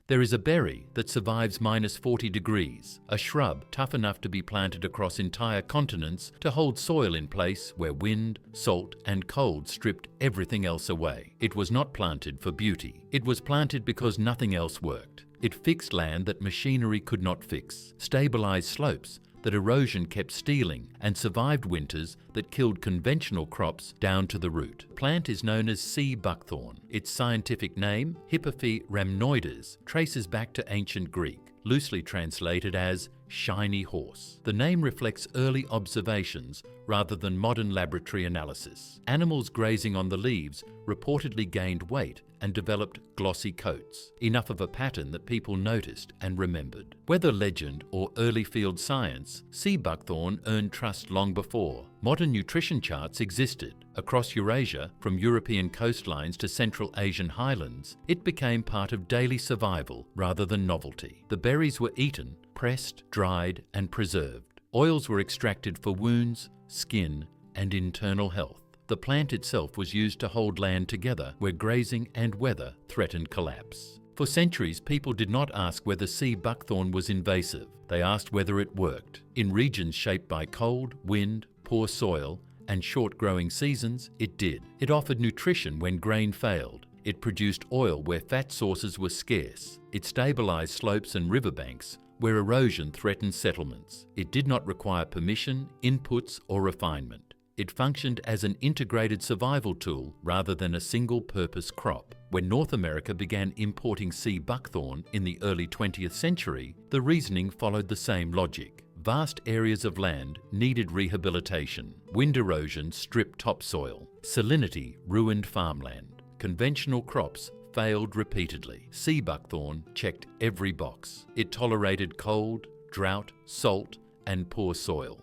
There is a berry that survives -40 degrees, a shrub tough enough to be planted across entire continents to hold soil in place where wind, salt, and cold stripped everything else away. It was not planted for beauty. It was planted because nothing else worked. It fixed land that machinery could not fix, stabilized slopes that erosion kept stealing, and survived winters that killed conventional crops down to the root. The plant is known as sea buckthorn. Its scientific name, Hippophae rhamnoides, traces back to ancient Greek, loosely translated as shiny horse. The name reflects early observations rather than modern laboratory analysis. Animals grazing on the leaves reportedly gained weight and developed glossy coats, enough of a pattern that people noticed and remembered. Whether legend or early field science, sea buckthorn earned trust long before. Modern nutrition charts existed. Across Eurasia, from European coastlines to Central Asian highlands, it became part of daily survival rather than novelty. The berries were eaten, pressed, dried, and preserved. Oils were extracted for wounds, skin, and internal health. The plant itself was used to hold land together where grazing and weather threatened collapse. For centuries, people did not ask whether sea buckthorn was invasive. They asked whether it worked. In regions shaped by cold, wind, poor soil, and short growing seasons, it did. It offered nutrition when grain failed. It produced oil where fat sources were scarce. It stabilized slopes and riverbanks where erosion threatened settlements. It did not require permission, inputs, or refinement. It functioned as an integrated survival tool rather than a single-purpose crop. When North America began importing sea buckthorn in the early 20th century, the reasoning followed the same logic. Vast areas of land needed rehabilitation. Wind erosion stripped topsoil. Salinity ruined farmland. Conventional crops failed repeatedly. Sea buckthorn checked every box. It tolerated cold, drought, salt, and poor soil.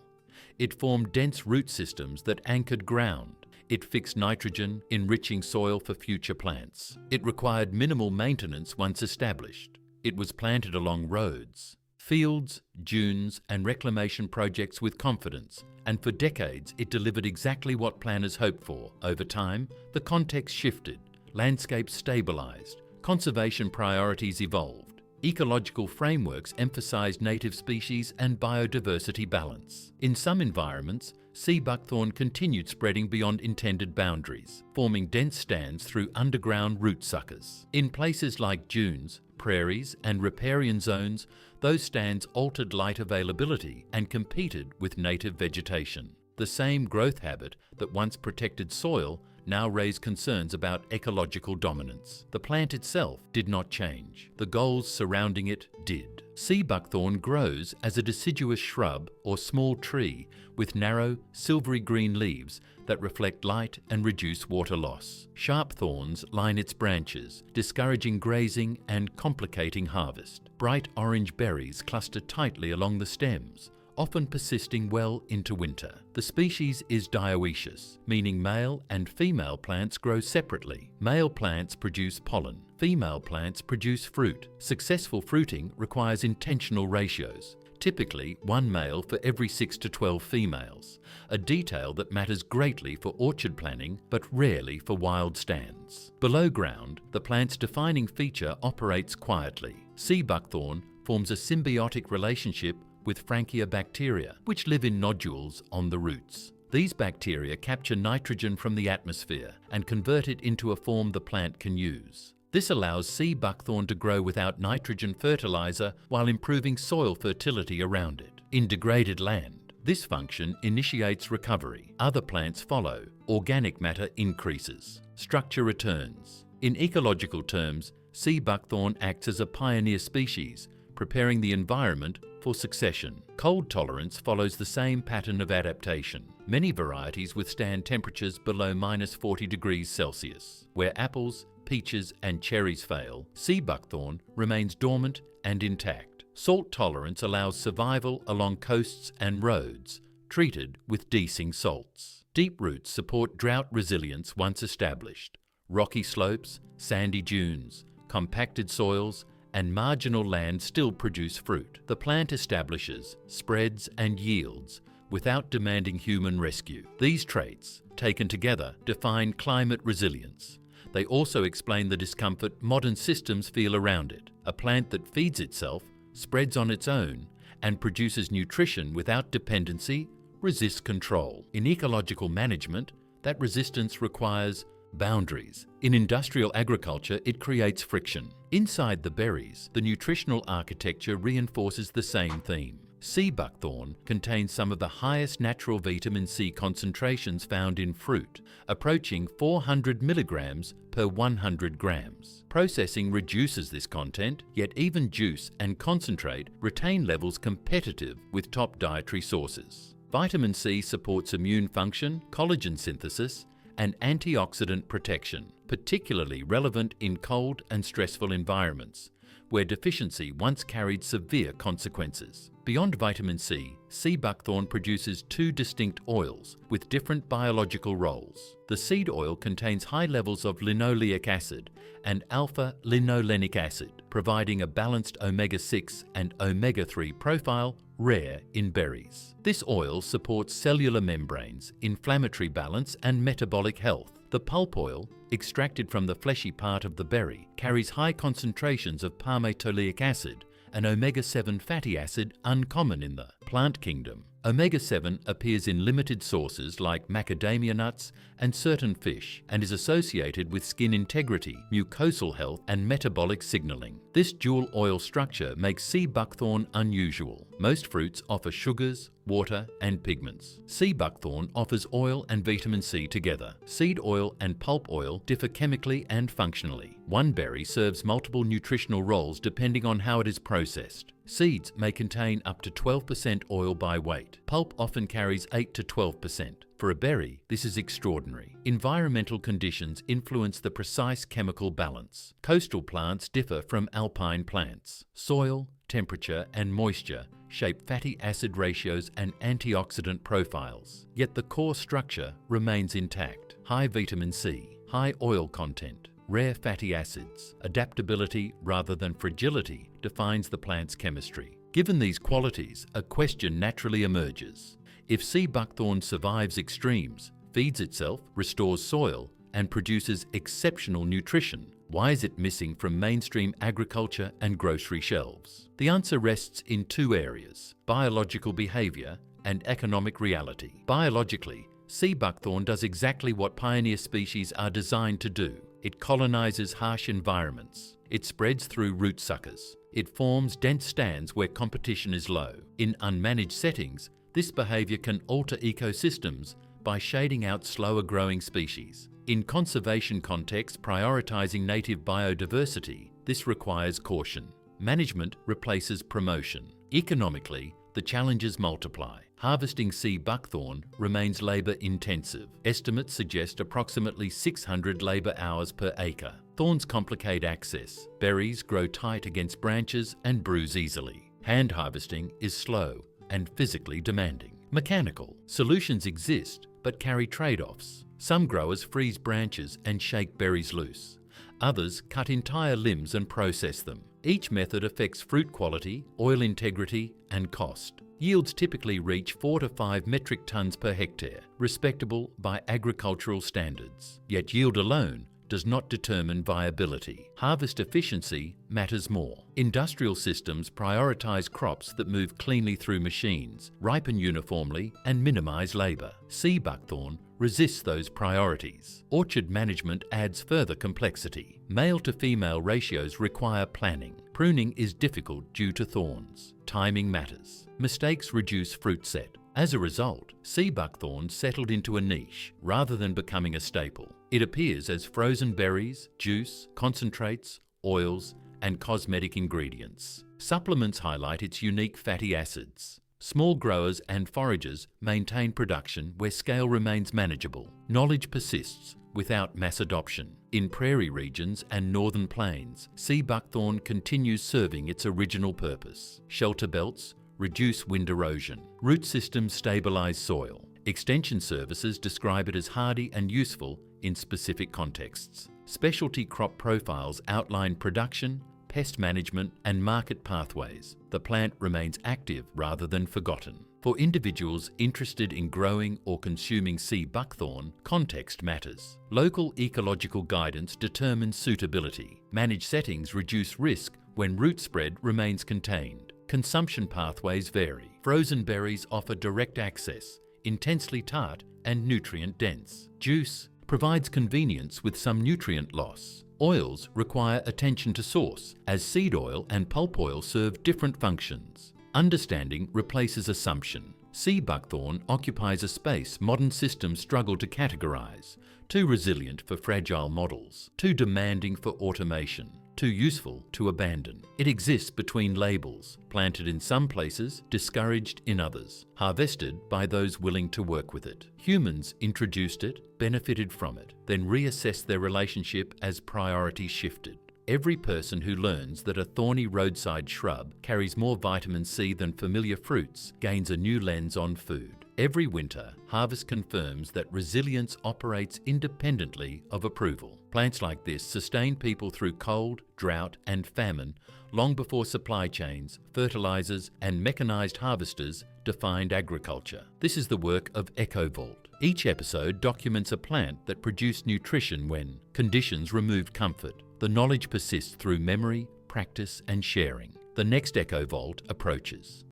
It formed dense root systems that anchored ground. It fixed nitrogen, enriching soil for future plants. It required minimal maintenance once established. It was planted along roads, fields, dunes, and reclamation projects with confidence, and for decades it delivered exactly what planners hoped for. Over time, the context shifted, landscapes stabilized, conservation priorities evolved. Ecological frameworks emphasized native species and biodiversity balance. In some environments, sea buckthorn continued spreading beyond intended boundaries, forming dense stands through underground root suckers. In places like dunes, prairies, and riparian zones, those stands altered light availability and competed with native vegetation. The same growth habit that once protected soil now raised concerns about ecological dominance. The plant itself did not change. The goals surrounding it did. Sea buckthorn grows as a deciduous shrub or small tree with narrow, silvery green leaves that reflect light and reduce water loss. Sharp thorns line its branches, discouraging grazing and complicating harvest. Bright orange berries cluster tightly along the stems, often persisting well into winter. The species is dioecious, meaning male and female plants grow separately. Male plants produce pollen. Female plants produce fruit. Successful fruiting requires intentional ratios, typically one male for every 6 to 12 females, a detail that matters greatly for orchard planning but rarely for wild stands. Below ground, the plant's defining feature operates quietly. Sea buckthorn forms a symbiotic relationship with Frankia bacteria, which live in nodules on the roots. These bacteria capture nitrogen from the atmosphere and convert it into a form the plant can use. This allows sea buckthorn to grow without nitrogen fertilizer while improving soil fertility around it. In degraded land, this function initiates recovery. Other plants follow. Organic matter increases. Structure returns. In ecological terms, sea buckthorn acts as a pioneer species, preparing the environment for succession. Cold tolerance follows the same pattern of adaptation. Many varieties withstand temperatures below -40 degrees Celsius. Where apples, peaches, and cherries fail, sea buckthorn remains dormant and intact. Salt tolerance allows survival along coasts and roads, treated with desing salts. Deep roots support drought resilience once established. Rocky slopes, sandy dunes, compacted soils, and marginal land still produce fruit. The plant establishes, spreads, and yields without demanding human rescue. These traits, taken together, define climate resilience. They also explain the discomfort modern systems feel around it. A plant that feeds itself, spreads on its own, and produces nutrition without dependency resists control. In ecological management, that resistance requires boundaries. In industrial agriculture, it creates friction. Inside the berries, the nutritional architecture reinforces the same theme. Sea buckthorn contains some of the highest natural vitamin C concentrations found in fruit, approaching 400 milligrams per 100 grams. Processing reduces this content, yet even juice and concentrate retain levels competitive with top dietary sources. Vitamin C supports immune function, collagen synthesis, and antioxidant protection, particularly relevant in cold and stressful environments, where deficiency once carried severe consequences. Beyond vitamin C, sea buckthorn produces two distinct oils with different biological roles. The seed oil contains high levels of linoleic acid and alpha-linolenic acid, providing a balanced omega-6 and omega-3 profile rare in berries. This oil supports cellular membranes, inflammatory balance, and metabolic health. The pulp oil, extracted from the fleshy part of the berry, carries high concentrations of palmitoleic acid, an omega-7 fatty acid uncommon in the plant kingdom. Omega-7 appears in limited sources like macadamia nuts and certain fish and is associated with skin integrity, mucosal health, and metabolic signaling. This dual oil structure makes sea buckthorn unusual. Most fruits offer sugars, water, and pigments. Sea buckthorn offers oil and vitamin C together. Seed oil and pulp oil differ chemically and functionally. One berry serves multiple nutritional roles depending on how it is processed. Seeds may contain up to 12% oil by weight. Pulp often carries 8 to 12%. For a berry, this is extraordinary. Environmental conditions influence the precise chemical balance. Coastal plants differ from alpine plants. Soil, temperature, and moisture shape fatty acid ratios and antioxidant profiles. Yet the core structure remains intact. High vitamin C, high oil content, rare fatty acids, adaptability rather than fragility defines the plant's chemistry. Given these qualities, a question naturally emerges. If sea buckthorn survives extremes, feeds itself, restores soil, and produces exceptional nutrition, why is it missing from mainstream agriculture and grocery shelves? The answer rests in two areas: biological behavior and economic reality. Biologically, sea buckthorn does exactly what pioneer species are designed to do. It colonizes harsh environments. It spreads through root suckers. It forms dense stands where competition is low. In unmanaged settings, this behavior can alter ecosystems by shading out slower growing species. In conservation contexts prioritizing native biodiversity, this requires caution. Management replaces promotion. Economically, the challenges multiply. Harvesting sea buckthorn remains labor-intensive. Estimates suggest approximately 600 labor hours per acre. Thorns complicate access. Berries grow tight against branches and bruise easily. Hand harvesting is slow and physically demanding. Mechanical solutions exist but carry trade-offs. Some growers freeze branches and shake berries loose. Others cut entire limbs and process them. Each method affects fruit quality, oil integrity, and cost. Yields typically reach 4 to 5 metric tons per hectare, respectable by agricultural standards. Yet yield alone does not determine viability. Harvest efficiency matters more. Industrial systems prioritize crops that move cleanly through machines, ripen uniformly, and minimize labor. Sea buckthorn resists those priorities. Orchard management adds further complexity. Male to female ratios require planning. Pruning is difficult due to thorns. Timing matters. Mistakes reduce fruit set. As a result, sea buckthorn settled into a niche rather than becoming a staple. It appears as frozen berries, juice, concentrates, oils, and cosmetic ingredients. Supplements highlight its unique fatty acids. Small growers and foragers maintain production where scale remains manageable. Knowledge persists without mass adoption. In prairie regions and northern plains, sea buckthorn continues serving its original purpose. Shelter belts reduce wind erosion. Root systems stabilize soil. Extension services describe it as hardy and useful in specific contexts. Specialty crop profiles outline production, pest management and market pathways. The plant remains active rather than forgotten. For individuals interested in growing or consuming sea buckthorn, context matters. Local ecological guidance determines suitability. Managed settings reduce risk when root spread remains contained. Consumption pathways vary. Frozen berries offer direct access, intensely tart and nutrient-dense. Juice provides convenience with some nutrient loss. Oils require attention to source, as seed oil and pulp oil serve different functions. Understanding replaces assumption. Sea buckthorn occupies a space modern systems struggle to categorize. Too resilient for fragile models, too demanding for automation, too useful to abandon. It exists between labels, planted in some places, discouraged in others, harvested by those willing to work with it. Humans introduced it, benefited from it, then reassessed their relationship as priority shifted. Every person who learns that a thorny roadside shrub carries more vitamin C than familiar fruits gains a new lens on food. Every winter, harvest confirms that resilience operates independently of approval. Plants like this sustain people through cold, drought, and famine long before supply chains, fertilizers, and mechanized harvesters defined agriculture. This is the work of Ecological. Each episode documents a plant that produced nutrition when conditions removed comfort. The knowledge persists through memory, practice, and sharing. The next Eco Vault approaches.